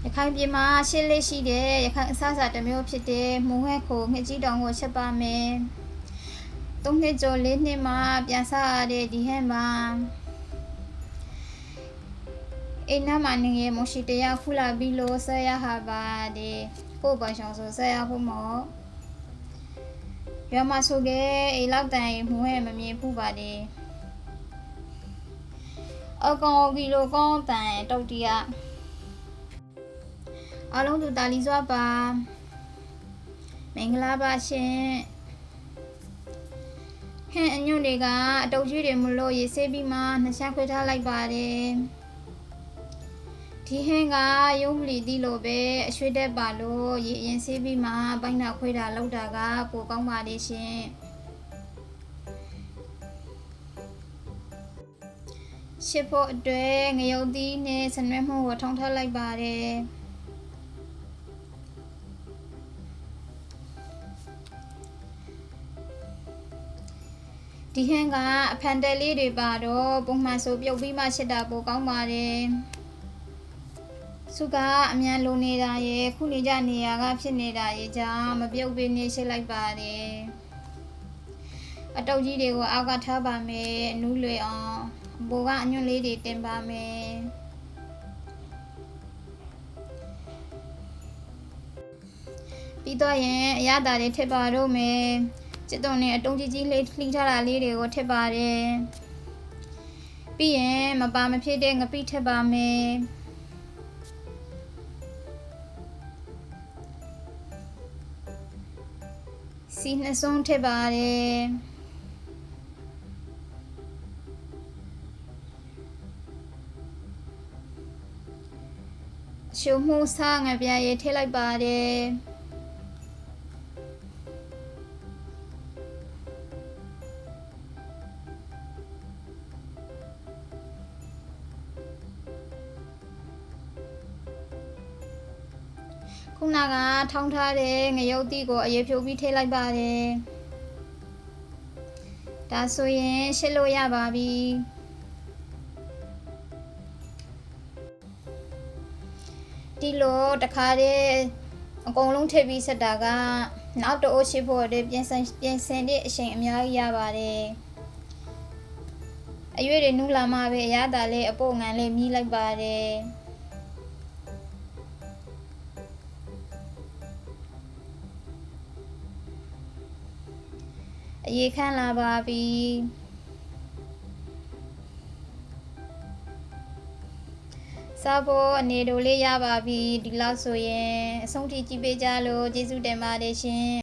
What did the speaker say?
ရခိုင်ပြည်မှာရှစ်လေးရှိတဲ့ရခိုင်အစားအစာတစ်မျိုးဖြစ်တဲ့မုံဟဲ့ခိုငှက်ကြီးတောင်ကိုချက်ပါမယ်။၃နှစ်ကျော်၄နှစ်မှပြန်စားရတဲ့ဒီဟဲ့မှာအိမ်နာမှာနေရမရှိတရားခုလာပြီးလို့ဆက်ရဟာပါတယ်။ကိုယ်ပိုင်ဆောင်ဆိုဆက်ရဖို့မော်။ရွာမှာဆိုကဲအိမ်လောက်တိုင်မုံဟဲ့မမြင်ဘူးပါတယ်။အကောင်ကီလိုကောင်းတန်တုတ်တရအားလုံးသူတာလီစွာပါမင်္ဂလာပါရှင်ဟဲ့အညွန့်တွေကအတုပ်ကြီးတွေမလို့ရေဆေးပြီးမှနှရှာခွေထားလိုက်ပါတယ်ဒီဟင်းကရုံးမလီသီးလို့ပဲအရွှေတက်ပါလို့ရေရင်ဆေးပြီးမှဘိုင်းနာခွေတာလောက်တာကပိုကောင်းပါလေရှင်ရှစ်ဖို့အတွက်ငရုတ်သီးနဲ့စနွဲမှုကိုထုံထားလိုက်ပါတယ်ဒီဟင်းကအဖန်တယ်လေးတွေပါတော့ပုံမှန်ဆိုပြုတ်ပြီးမှရှစ်တာပိုကောင်းပါတယ်စုကအမြန်လိုနေတာရဲ့ခုနေကြနေရကဖြစ်နေတာရဲ့ကြောင့်မပြုတ်ပေးနေရှစ်လိုက်ပါတယ်အတုပ်ကြီးတွေကိုအောက်ကထားပါမယ်အနူးလွယ်အောင်ဘိုကအညွန့်လေးတွေတင်ပါမယ်ပြီးတော့ရင်အရသာတွေထည့်ပါတော့မယ်ကျတော့နဲ့အတုံးကြီးကြီးလေးလှီးထားတာလေးတွေကိုထည့်ပါတယ်ပြီးရင်မပါမဖြစ်တဲ့ငပိထည့်ပါမယ်စီနှစ်စုံထည့်ပါတယ်ရှုံမှုစားငပြရေထည့်လိုက်ပါတယ်ခုနကထောင်းထားတဲ့ငရုတ်သီးကိုအရေးဖြုတ်ပြီးထည့်လိုက်ပါတယ်ဒါဆိုရင်ရှစ်လို့ရပါပြီဒီလိုတခါတည်းအကုန်လုံးထည့်ပြီးဆက်တာကနောက်တော့အိုးရှိဖို့အတွက်ပြင်ဆင်တဲ့အချိန်အများကြီးရပါတယ်အရွေးတွေနူးလာမှပဲအရသာလေးအပို့ငံလေးမြည်လိုက်ပါတယ်အရေးခန့်လာပါပြီစားဖို့အနေတို့လေးရပါပြီဒီလောက်ဆိုရင်အဆုံးထိကြည့်ပေးကြလို့ကျေးဇူးတင်ပါတယ်ရှင်